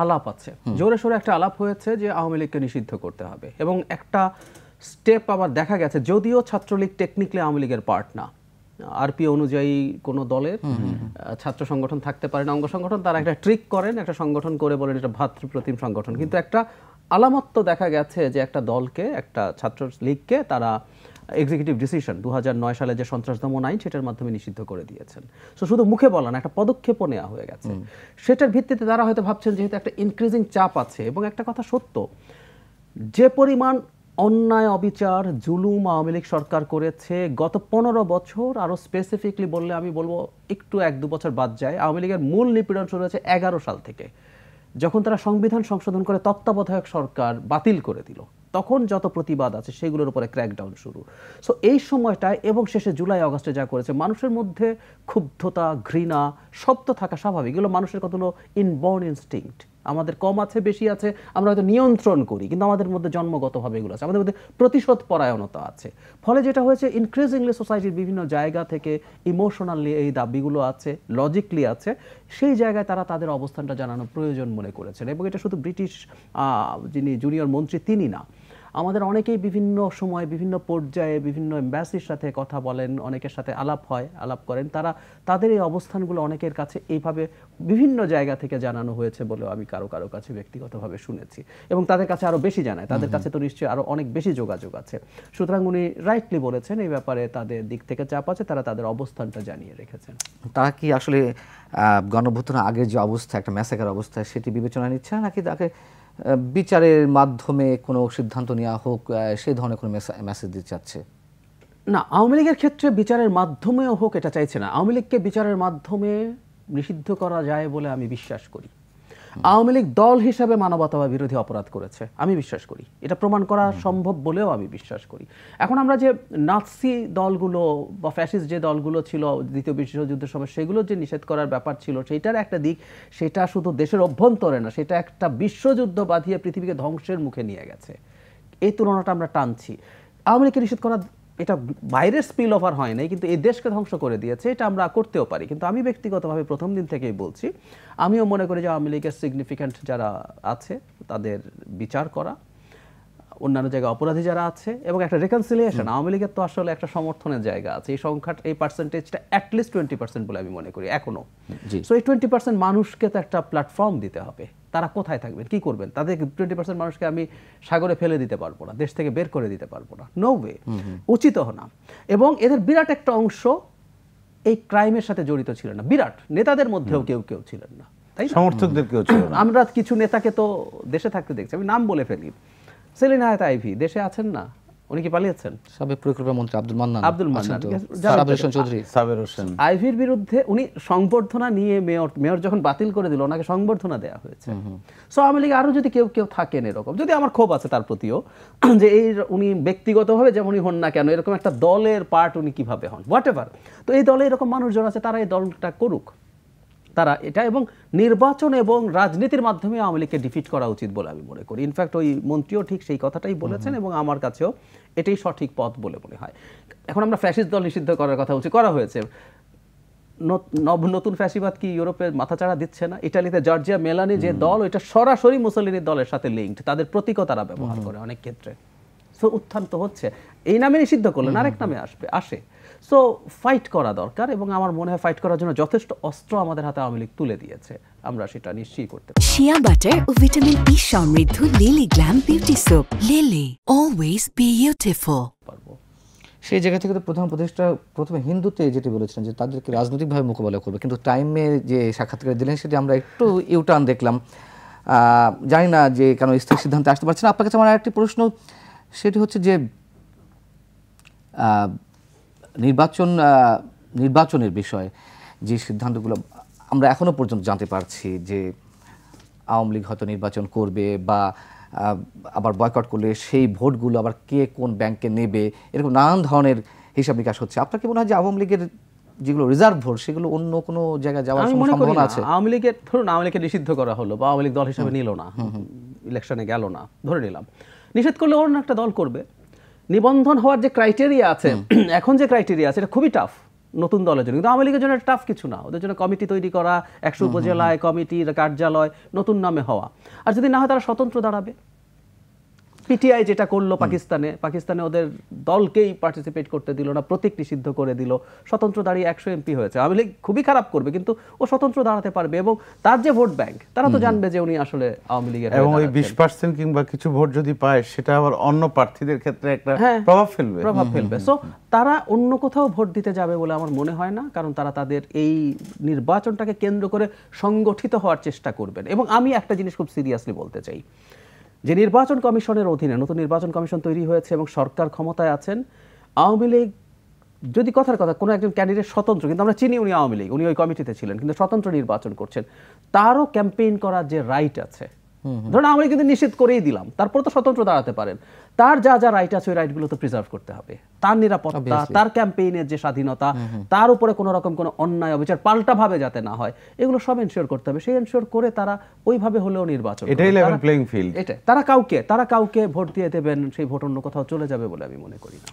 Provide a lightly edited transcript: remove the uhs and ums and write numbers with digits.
আলাপ আছে, জোরে সোরে একটা আলাপ হয়েছে যে আওয়ামী লীগকে নিষিদ্ধ করতে হবে, এবং একটা স্টেপ আবার দেখা গেছে, যদিও ছাত্রলীগ টেকনিক্যালি আওয়ামী লীগের পার্ট না, আরপি অনুযায়ী কোনো দলের ছাত্র সংগঠন থাকতে পারে না, অঙ্গ সংগঠন, তারা একটা ট্রিক করেন, একটা সংগঠন করে বলেন এটা ভাতৃপ্রতিম সংগঠন, কিন্তু একটা আলামত তো দেখা গেছে যে একটা দলকে, একটা ছাত্র লীগকে তারা এক্সিকিউটিভ ডিসিশন 2009 সালে যে সন্ত্রাস দমন আইন সেটার মাধ্যমে নিষিদ্ধ করে দিয়েছেন। সো শুধু মুখে বলা না, একটা পদক্ষেপও নেওয়া হয়ে গেছে। সেটার ভিত্তিতে তারা হয়তো ভাবছেন যেহেতু একটা ইনক্রিজিং চাপ আছে, এবং একটা কথা সত্য, যে পরিমাণ অন্যায় অবিচার জুলুম আওয়ামী লীগ সরকার করেছে গত 15 বছর, আরও স্পেসিফিকলি বললে আমি বলবো একটু 1-2 বছর বাদ যায়, আওয়ামী লীগের মূল নিপীড়ন শুরু হয়েছে 11 সাল থেকে, যখন তারা সংবিধান সংশোধন করে তত্ত্বাবধায়ক সরকার বাতিল করে দিল, তখন যত প্রতিবাদ আছে সেগুলোর উপরে ক্র্যাকডাউন শুরু। সো এই সময়টায় এবং শেষে জুলাই আগস্টে যা করেছে, মানুষের মধ্যে ক্ষুব্ধতা, ঘৃণা সব তো থাকা স্বাভাবিক, এগুলো মানুষের কতগুলো ইনবর্ন ইনস্টিংক্ট, আমাদের কম আছে বেশি আছে, আমরা হয়তো নিয়ন্ত্রণ করি, কিন্তু আমাদের মধ্যে জন্মগতভাবে এগুলো আছে, আমাদের মধ্যে প্রতিশোধ পরায়ণতা আছে। ফলে যেটা হয়েছে, ইনক্রিজিংলি সোসাইটির বিভিন্ন জায়গা থেকে ইমোশনালি এই দাবিগুলো আছে, লজিকলি আছে, সেই জায়গায় তারা তাদের অবস্থানটা জানানো প্রয়োজন মনে করেছেন। এবং এটা শুধু ব্রিটিশ যিনি জুনিয়র মন্ত্রী তিনি না, আমাদের অনেকেই বিভিন্ন সময় বিভিন্ন পর্যায়ে বিভিন্ন এম্বাসির সাথে কথা বলেন, অনেকের সাথে আলাপ করেন, তারা তাদের এই অবস্থানগুলো অনেকের কাছে এইভাবে বিভিন্ন জায়গা থেকে জানানো হয়েছে বলেও আমি কারো কাছে ব্যক্তিগতভাবে শুনেছি, এবং তাদের কাছে আরও বেশি জানায়, তাদের কাছে তো নিশ্চয়ই আরও অনেক বেশি যোগাযোগ আছে। সুতরাং উনি রাইটলি বলেছেন, এই ব্যাপারে তাদের দিক থেকে চাপ আছে, তারা তাদের অবস্থানটা জানিয়ে রেখেছেন। তারা কি আসলে গণঅভ্যুত্থানের আগের যে অবস্থা, একটা ম্যাসাকার অবস্থা, সেটি বিবেচনা নিচ্ছে, নাকি তাকে বিচারের মাধ্যমে কোনো সিদ্ধান্ত নেওয়া হোক, সেই ধরনের কোনো মেসেজ দিতে চাচ্ছে? না, আওয়ামী লীগের ক্ষেত্রে বিচারের মাধ্যমেও হোক এটা চাইছে না। আওয়ামী লীগকে বিচারের মাধ্যমে নিষিদ্ধ করা যায় বলে আমি বিশ্বাস করি। আওয়ামী লীগ দল হিসাবে মানবতা বিরোধী অপরাধ করেছে, আমি বিশ্বাস করি, এটা প্রমাণ করা সম্ভব বলেও আমি বিশ্বাস করি। এখন আমরা যে নাৎসি দলগুলো বা ফ্যাসিস্ট যে দলগুলো ছিল দ্বিতীয় বিশ্বযুদ্ধের সময়, সেগুলো যে নিষেধ করার ব্যাপার ছিল, সেটার একটা দিক, সেটা শুধু দেশের অভ্যন্তরে না, সেটা একটা বিশ্বযুদ্ধ বাঁধিয়ে পৃথিবীকে ধ্বংসের মুখে নিয়ে গেছে। এই তুলনাটা আমরা টানছি। আওয়ামী লীগকে নিষেধ করা, এটা বাইরের স্পিল ওভার হয় নাই, কিন্তু এই দেশকে ধ্বংস করে দিয়েছে, এটা আমরা করতেও পারি। কিন্তু আমি ব্যক্তিগতভাবে প্রথম দিন থেকেই বলছি, আমিও মনে করি যে আওয়ামী লীগের সিগনিফিক্যান্ট যারা আছে তাদের বিচার করা, অন্যান্য জায়গায় অপরাধী যারা আছে, এবং একটা রেকনসিলিয়েশন। আওয়ামী লীগের তো আসলে একটা সমর্থনের জায়গা আছে, এই সংখ্যাটা, এই পার্সেন্টেজটা অ্যাটলিস্ট 20% বলে আমি মনে করি এখনো। সো এই 20% মানুষকে তো একটা প্ল্যাটফর্ম দিতে হবে, তারা কোথায় থাকবেন, কি করবেন, তাদের 20% মানুষকে আমি সাগরে ফেলে দিতে পারবো না, দেশ থেকে বের করে দিতে পারবো না, নো ওয়ে, উচিত না। এবং এদের বিরাট একটা অংশ এই ক্রাইমের সাথে জড়িত ছিলেন না, বিরাট নেতাদের মধ্যেও কেউ ছিলেন না, তাই না? সমর্থকদের কেউ ছিল না। আমরা কিছু নেতাকে তো দেশে থাকতে দেখছি, আমি নাম বলে ফেলি, সেলিম হায়াত আইভি দেশে আছেন না, উনি কি পালিয়েছেন? সাবেক পরিকল্পনা মন্ত্রী আব্দুল মান্নান, সাবের হোসেন আইভির বিরুদ্ধে উনি সংবর্ধনা নিয়ে, মেয়র যখন বাতিল করে দিল, ওনাকে সংবর্ধনা দেওয়া হয়েছে। সো আওয়ামী লীগ আরো যদি কেউ থাকেন এরকম, যদি আমার ক্ষোভ আছে তার প্রতিও, যে এই উনি ব্যক্তিগতভাবে যেমনই হন না কেন, এরকম একটা দলের পার্ট উনি কিভাবে হন, হোয়াট এভার, তো এই দলে এরকম মানুষজন আছে, তারা এই দলটা করুক, তারা এটা, এবং নির্বাচন এবং রাজনীতির মাধ্যমে আওয়ামী লীগকে ডিফিট করা উচিত বলে আমি মনে করি। ইনফ্যাক্ট ওই মন্ত্রীও ঠিক সেই কথাটাই বলেছেন, এবং আমার কাছেও এটাই সঠিক পথ বলে মনে হয়। এখন আমরা ফ্যাসিস্ট দল নিষিদ্ধ করার কথা বলছি, করা হয়েছে, নতুন ফ্যাসিবাদ কি ইউরোপে মাথাচাড়া দিচ্ছে না? ইটালিতে জর্জিয়া মেলানি যে দল, ওইটা সরাসরি মুসলিনের দলের সাথে লিঙ্কড, তাদের প্রতীকও তারা ব্যবহার করে অনেক ক্ষেত্রে। সো উত্থান তো হচ্ছে, এই নামে নিষিদ্ধ করলেন, আরেক নামে আসে। সো ফাইট করা দরকার, এবং আমার মনে হয় ফাইট করার জন্য যথেষ্ট অস্ত্র আমাদের হাতে আওয়ামী লীগ তুলে দিয়েছে, আমরা সেটা নিশ্চয়ই করতে পারি। শিয়া বাটার ও ভিটামিন ই সমৃদ্ধ lily glam beauty soap, lily always beautiful. সেই জায়গা থেকে তো প্রধান উপদেষ্টা প্রথমে হিন্দুতে যেটি বলেছিলেন যে তাদেরকে রাজনৈতিকভাবে মোকাবেলা করবে, কিন্তু টাইমে যে সাক্ষাৎকার দিলেন সেটি আমরা একটু ইউটার্ন দেখলাম। জানি না যে কেন স্থির সিদ্ধান্তে আসতে পারছে না। আপনার কাছে আমার আরেকটি প্রশ্ন, সেটি হচ্ছে যে নির্বাচনের বিষয়ে যে সিদ্ধান্তগুলো আমরা এখনো পর্যন্ত জানতে পারছি, যে আওয়ামী লীগ হয়তো নির্বাচন করবে, বা আবার বয়কট করলে সেই ভোটগুলো আবার কে কোন ব্যাংকে নেবে, এরকম নানান ধরনের হিসাব নিকাশ হচ্ছে। আপনার কি মনে হয় যে আওয়ামী লীগের যেগুলো রিজার্ভ ভোট, সেগুলো অন্য কোনো জায়গায় যাওয়ার সম্ভাবনা আছে? আওয়ামী লীগের, ধরুন আওয়ামী লীগকে নিষিদ্ধ করা হলো, বা আওয়ামী লীগ দল হিসেবে নিল না, ইলেকশনে গেল না, ধরে নিলাম, নিষেধ করলে অন্য একটা দল করবে। নিবন্ধন হওয়ার যে ক্রাইটেরিয়া আছে, এখন যে ক্রাইটেরিয়া আছে, এটা খুবই টাফ। নতুন দলের জন্য, কিন্তু আওয়ামী লীগের জন্য টাফ কিছু না, ওদের জন্য কমিটি তৈরি করা, 100 উপজেলায় কমিটির কার্যালয় নতুন নামে হওয়া, আর যদি না হয় তারা স্বতন্ত্র দাঁড়াবে। পিটিআই যেটা করলো পাকিস্তানে ওদের দলকেই পার্টিসিপেট করতে দিল না, প্রতীক নিষিদ্ধ করে দিল, স্বতন্ত্র দাঁড়িয়ে 100 এমপি হয়েছে। আওয়ামী লীগ খুবই খারাপ করবে, কিন্তু ও স্বতন্ত্র দাঁড়াতে পারবে, এবং তার যে ভোট ব্যাংক তারা তো জানবে যে উনি আসলে আওয়ামী লীগের, এবং ওই 20% কিংবা কিছু ভোট যদি পায় সেটা আবার অন্য প্রার্থীদের ক্ষেত্রে একটা প্রভাব ফেলবে। সো তারা অন্য কোথাও ভোট দিতে যাবে বলে আমার মনে হয় না, কারণ তারা তাদের এই নির্বাচনটাকে কেন্দ্র করে সংগঠিত হওয়ার চেষ্টা করবেন। এবং আমি একটা জিনিস খুব সিরিয়াসলি বলতে চাই, যে নির্বাচন কমিশনের অধীনে নতুন নির্বাচন কমিশন তৈরি হয়েছে এবং সরকার ক্ষমতায় আছেন, আওয়ামী লীগ যদি কথার কথা কোনো একজন ক্যান্ডিডেট স্বতন্ত্র, কিন্তু আমরা চিনি উনি আওয়ামী লীগ, উনি ওই কমিটিতে ছিলেন, কিন্তু স্বতন্ত্র নির্বাচন করছেন, তারও ক্যাম্পেইন করার যে রাইট আছে, ধরুন আওয়ামী লীগ কিন্তু নিষেধ করেই দিলাম, তারপর তো স্বতন্ত্র দাঁড়াতে পারেন, তার যা যা রাইট আছে ওই রাইটগুলো তো প্রিজার্ভ করতে হবে। তার নিরাপত্তা, তার ক্যাম্পেইনের যে স্বাধীনতা, তার উপরে কোনো রকম কোনো অন্যায় অবিচার পাল্টাভাবে যাতে না হয়, এগুলো সব এনশিওর করতে হবে। সেই এনশিওর করে তারা ওইভাবে হলেও নির্বাচন, এটাই লেভেল প্লেইং ফিল্ড। এটা তারা কাউকে ভোট দিয়ে দেবেন, সেই ভোট অন্য কোথাও চলে যাবে বলে আমি মনে করি না।